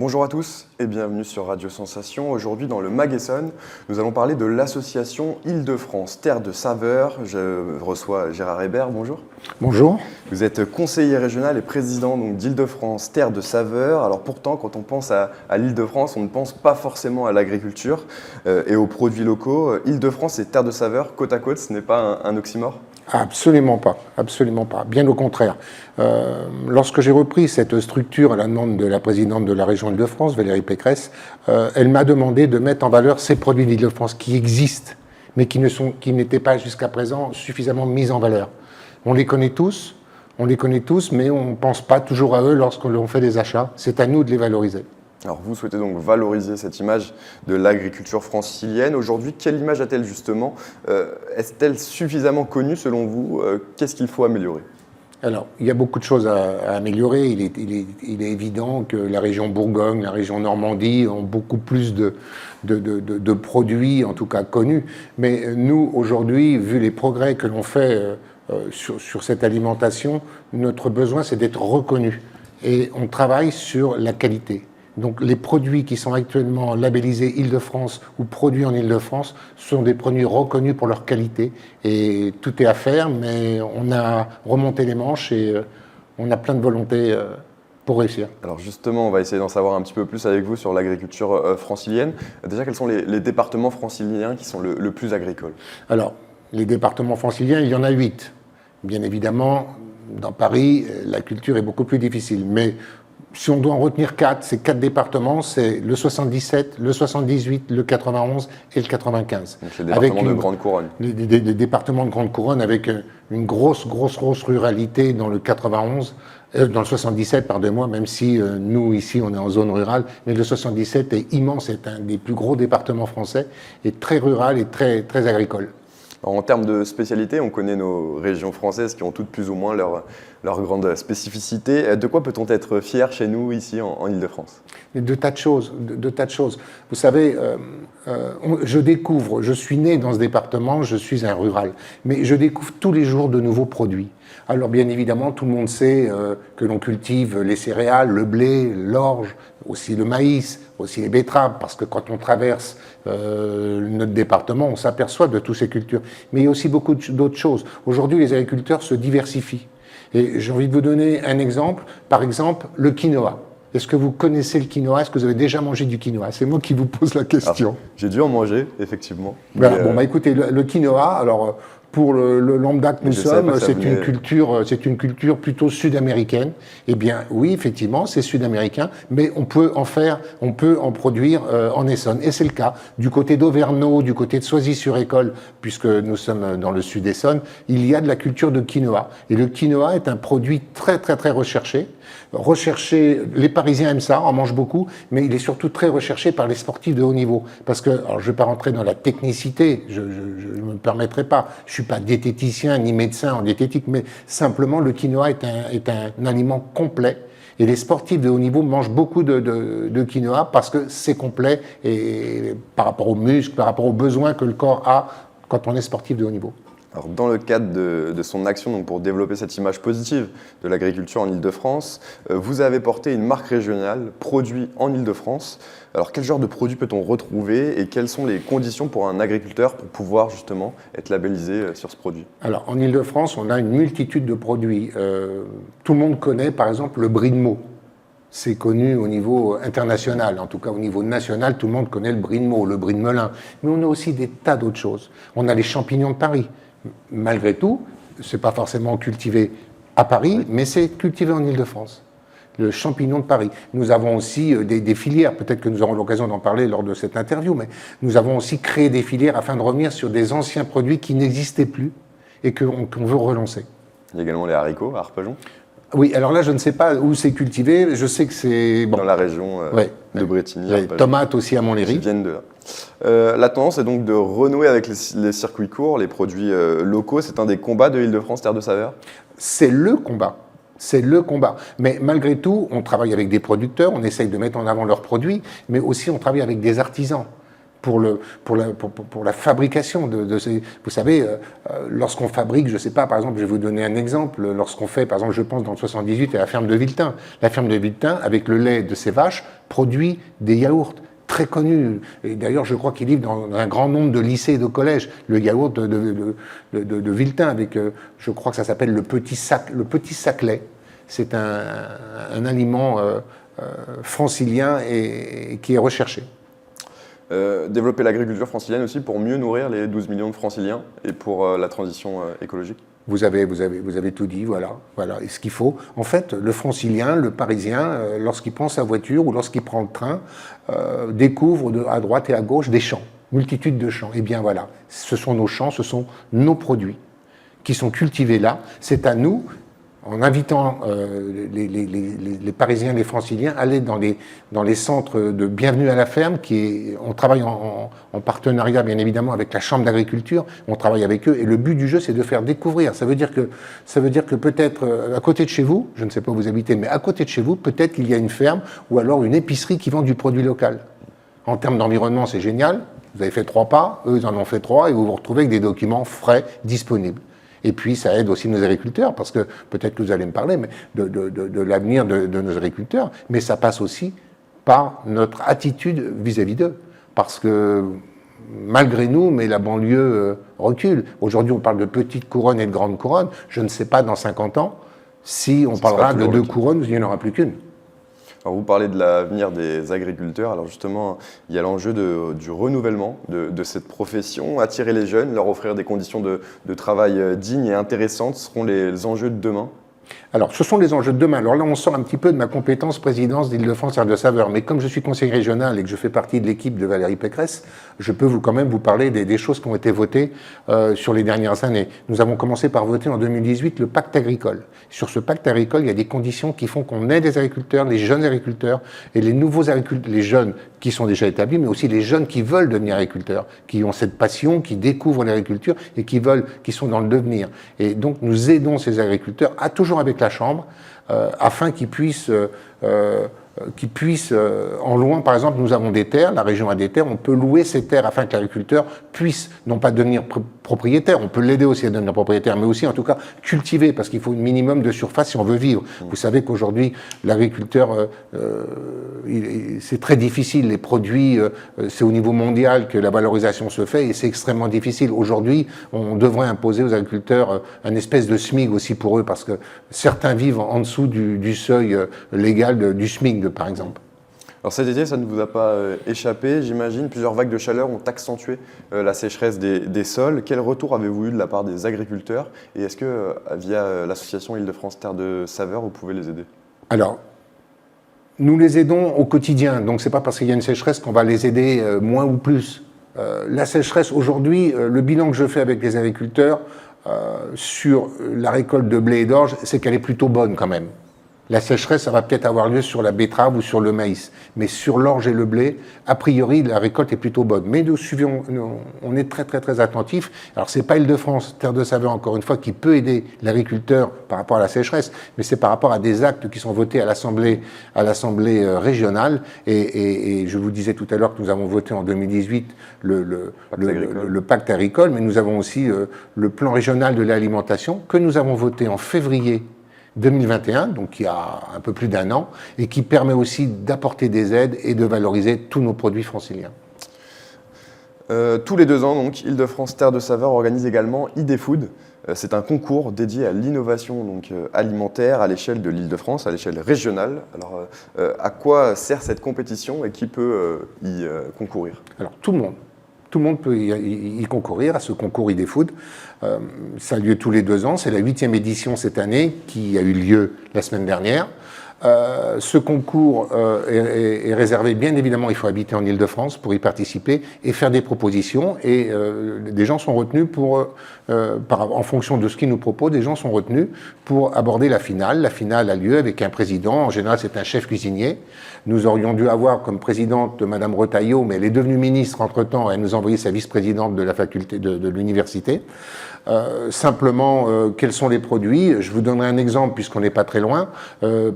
Bonjour à tous et bienvenue sur Radio Sensation. Aujourd'hui dans le Mag Essonne, nous allons parler de l'association Île-de-France Terre de Saveurs. Je reçois Gérard Hébert, bonjour. Bonjour. Vous êtes conseiller régional et président d'Île-de-France Terre de Saveurs. Alors pourtant, quand on pense à l'Île-de-France, on ne pense pas forcément à l'agriculture et aux produits locaux. Île-de-France et Terre de Saveurs, côte à côte, ce n'est pas un oxymore ? Absolument pas, absolument pas. Bien au contraire. Lorsque j'ai repris cette structure à la demande de la présidente de la région Île-de-France, Valérie Pécresse, elle m'a demandé de mettre en valeur ces produits d'Île-de-France qui existent, mais qui n'étaient pas jusqu'à présent suffisamment mis en valeur. On les connaît tous, mais on ne pense pas toujours à eux lorsque l'on fait des achats. C'est à nous de les valoriser. Alors vous souhaitez donc valoriser cette image de l'agriculture francilienne. Aujourd'hui, quelle image a-t-elle justement ? Est-elle suffisamment connue selon vous ? Qu'est-ce qu'il faut améliorer ? Alors, il y a beaucoup de choses à améliorer. Il est évident que la région Bourgogne, la région Normandie ont beaucoup plus de produits, en tout cas connus. Mais nous, aujourd'hui, vu les progrès que l'on fait sur cette alimentation, notre besoin, c'est d'être reconnu. Et on travaille sur la qualité. Donc les produits qui sont actuellement labellisés Île-de-France ou produits en Île-de-France sont des produits reconnus pour leur qualité. Et tout est à faire, mais on a remonté les manches et on a plein de volonté pour réussir. Alors justement, on va essayer d'en savoir un petit peu plus avec vous sur l'agriculture francilienne. Déjà, quels sont les départements franciliens qui sont le plus agricoles ? Alors, les départements franciliens, il y en a 8. Bien évidemment, dans Paris, la culture est beaucoup plus difficile. Mais si on doit en retenir 4, ces 4 départements, c'est le 77, le 78, le 91 et le 95. Donc les départements de grande couronne. Les départements de grande couronne avec une grosse ruralité dans le 91, dans le 77, pardonnez-moi, même si nous, ici, on est en zone rurale, mais le 77 est immense, c'est un des plus gros départements français, et très rural et très agricole. Alors, en termes de spécialité, on connaît nos régions françaises qui ont toutes plus ou moins leur grande spécificité. De quoi peut-on être fier chez nous, ici, en Île-de-France ? De tas de choses. Vous savez, je suis né dans ce département, je suis un rural, mais je découvre tous les jours de nouveaux produits. Alors bien évidemment, tout le monde sait que l'on cultive les céréales, le blé, l'orge, aussi le maïs, aussi les betteraves, parce que quand on traverse notre département, on s'aperçoit de toutes ces cultures. Mais il y a aussi beaucoup d'autres choses. Aujourd'hui, les agriculteurs se diversifient. Et j'ai envie de vous donner un exemple. Par exemple, le quinoa. Est-ce que vous connaissez le quinoa ? Est-ce que vous avez déjà mangé du quinoa ? C'est moi qui vous pose la question. Alors, j'ai dû en manger, effectivement. Écoutez, le quinoa, alors pour le lambda que nous sommes, c'est une culture plutôt sud-américaine. Eh bien, oui, effectivement, c'est sud-américain, mais on peut en produire en Essonne. Et c'est le cas. Du côté d'Auvergnat, du côté de Soisy-sur-École, puisque nous sommes dans le sud-Essonne, il y a de la culture de quinoa. Et le quinoa est un produit très recherché. Les Parisiens aiment ça, en mangent beaucoup, mais il est surtout très recherché par les sportifs de haut niveau. Parce que, alors je ne vais pas rentrer dans la technicité, je ne me permettrai pas, je ne suis pas diététicien ni médecin en diététique, mais simplement le quinoa est un aliment complet. Et les sportifs de haut niveau mangent beaucoup de quinoa parce que c'est complet et par rapport aux muscles, par rapport aux besoins que le corps a quand on est sportif de haut niveau. Alors, dans le cadre de son action donc pour développer cette image positive de l'agriculture en Île-de-France, vous avez porté une marque régionale, produit en Île-de-France. Alors, quel genre de produits peut-on retrouver et quelles sont les conditions pour un agriculteur pour pouvoir justement être labellisé sur ce produit ? Alors, en Île-de-France, on a une multitude de produits. Tout le monde connaît, par exemple, le brie de Meaux. C'est connu au niveau international, en tout cas au niveau national, tout le monde connaît le brie de Meaux, le brie de Melun. Mais on a aussi des tas d'autres choses. On a les champignons de Paris. Malgré tout, ce n'est pas forcément cultivé à Paris, mais c'est cultivé en Île-de-France. Le champignon de Paris. Nous avons aussi des filières, peut-être que nous aurons l'occasion d'en parler lors de cette interview, mais nous avons aussi créé des filières afin de revenir sur des anciens produits qui n'existaient plus et qu'on veut relancer. Il y a également les haricots à Arpajon. Oui, alors là, je ne sais pas où c'est cultivé. Je sais que c'est... Dans la région de Brétigny. Les tomates aussi à Montlhéry. Qui viennent de là. La tendance est donc de renouer avec les circuits courts, les produits locaux. C'est un des combats de Île-de-France Terre de Saveurs ? C'est le combat. C'est le combat. Mais malgré tout, on travaille avec des producteurs, on essaye de mettre en avant leurs produits, mais aussi on travaille avec des artisans. pour la fabrication de ces... Vous savez, lorsqu'on fabrique, je ne sais pas, par exemple, je vais vous donner un exemple, lorsqu'on fait, par exemple, je pense dans le 78 à la ferme de Viltin. La ferme de Viltin, avec le lait de ses vaches, produit des yaourts très connus. Et d'ailleurs, je crois qu'il livre dans un grand nombre de lycées et de collèges. Le yaourt de Viltin, avec, je crois que ça s'appelle le petit sac lait. C'est un aliment francilien et qui est recherché. Développer l'agriculture francilienne aussi pour mieux nourrir les 12 millions de franciliens et pour la transition écologique. Vous avez tout dit, voilà ce qu'il faut. En fait, le francilien, le parisien, lorsqu'il prend sa voiture ou lorsqu'il prend le train, découvre à droite et à gauche des champs, multitude de champs. Eh bien voilà, ce sont nos champs, ce sont nos produits qui sont cultivés là. C'est à nous, en invitant les Parisiens, les Franciliens, à aller dans les centres de Bienvenue à la ferme, on travaille en partenariat bien évidemment avec la Chambre d'agriculture, on travaille avec eux, et le but du jeu c'est de faire découvrir. Ça veut dire que peut-être à côté de chez vous, je ne sais pas où vous habitez, mais à côté de chez vous, peut-être qu'il y a une ferme ou alors une épicerie qui vend du produit local. En termes d'environnement, c'est génial. Vous avez fait 3 pas, eux ils en ont fait 3, et vous vous retrouvez avec des documents frais, disponibles. Et puis, ça aide aussi nos agriculteurs, parce que peut-être que vous allez me parler mais de l'avenir de nos agriculteurs, mais ça passe aussi par notre attitude vis-à-vis d'eux. Parce que, malgré nous, mais la banlieue recule. Aujourd'hui, on parle de petite couronne et de grande couronne. Je ne sais pas, dans 50 ans, si on parlera de 2 couronnes, il n'y en aura plus qu'une. Alors vous parlez de l'avenir des agriculteurs, alors justement il y a l'enjeu du renouvellement de cette profession, attirer les jeunes, leur offrir des conditions de travail dignes et intéressantes seront les enjeux de demain. Alors, ce sont les enjeux de demain. Alors là, on sort un petit peu de ma compétence présidence d'Île-de-France Terre de Saveur, mais comme je suis conseiller régional et que je fais partie de l'équipe de Valérie Pécresse, je peux quand même vous parler des choses qui ont été votées sur les dernières années. Nous avons commencé par voter en 2018 le pacte agricole. Sur ce pacte agricole, il y a des conditions qui font qu'on aide les agriculteurs, les jeunes agriculteurs et les nouveaux agriculteurs, les jeunes qui sont déjà établis, mais aussi les jeunes qui veulent devenir agriculteurs, qui ont cette passion, qui découvrent l'agriculture et qui sont dans le devenir. Et donc, nous aidons ces agriculteurs toujours avec la Chambre, afin qu'ils puissent, en louant, par exemple, nous avons des terres, la région a des terres, on peut louer ces terres afin que l'agriculteur puisse, non pas devenir propriétaire, on peut l'aider aussi à devenir propriétaire, mais aussi en tout cas cultiver, parce qu'il faut un minimum de surface si on veut vivre. Vous savez qu'aujourd'hui, l'agriculteur, c'est très difficile, les produits, c'est au niveau mondial que la valorisation se fait et c'est extrêmement difficile. Aujourd'hui, on devrait imposer aux agriculteurs un espèce de SMIC aussi pour eux, parce que certains vivent en dessous du seuil légal du SMIC, par exemple. Alors cet été, ça ne vous a pas échappé, j'imagine. Plusieurs vagues de chaleur ont accentué la sécheresse des sols. Quel retour avez-vous eu de la part des agriculteurs? Et est-ce que, via l'association Île-de-France Terre de Saveur, vous pouvez les aider? Alors, nous les aidons au quotidien. Donc, ce n'est pas parce qu'il y a une sécheresse qu'on va les aider moins ou plus. La sécheresse, aujourd'hui, le bilan que je fais avec les agriculteurs sur la récolte de blé et d'orge, c'est qu'elle est plutôt bonne quand même. La sécheresse, ça va peut-être avoir lieu sur la betterave ou sur le maïs. Mais sur l'orge et le blé, a priori, la récolte est plutôt bonne. Mais on est très, très, très attentifs. Alors, c'est pas Île-de-France, Terre de Saveur, encore une fois, qui peut aider l'agriculteur par rapport à la sécheresse, mais c'est par rapport à des actes qui sont votés à l'Assemblée régionale. Et je vous disais tout à l'heure que nous avons voté en 2018 le pacte agricole, mais nous avons aussi le plan régional de l'alimentation que nous avons voté en février 2021, donc il y a un peu plus d'1 an, et qui permet aussi d'apporter des aides et de valoriser tous nos produits franciliens. Tous les 2 ans, donc, Île-de-France Terre de Saveur organise également ID-Food. C'est un concours dédié à l'innovation alimentaire à l'échelle de l'Île-de-France, à l'échelle régionale. Alors, à quoi sert cette compétition et qui peut y concourir? Alors, tout le monde. Tout le monde peut y concourir, à ce concours ID-Food. Ça a lieu tous les 2 ans. C'est la 8e édition cette année qui a eu lieu la semaine dernière. Ce concours est réservé, bien évidemment, il faut habiter en Île-de-France pour y participer et faire des propositions. Et des gens sont retenus en fonction de ce qu'ils nous proposent, des gens sont retenus pour aborder la finale. La finale a lieu avec un président. En général, c'est un chef cuisinier. Nous aurions dû avoir comme présidente Madame Retailleau, mais elle est devenue ministre entre-temps. Elle nous a envoyé sa vice-présidente de la faculté de l'université. Simplement, quels sont les produits? Je vous donnerai un exemple puisqu'on n'est pas très loin.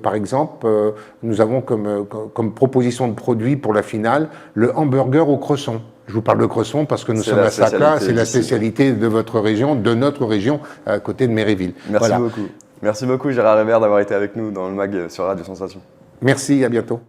Par exemple, exemple, nous avons comme proposition de produit pour la finale le hamburger au cresson. Je vous parle de cresson parce que nous sommes à Saclay, c'est la spécialité de votre région, de notre région, à côté de Méréville. Merci beaucoup. Merci beaucoup Gérard Hébert d'avoir été avec nous dans le MAG sur Radio Sensation. Merci, à bientôt.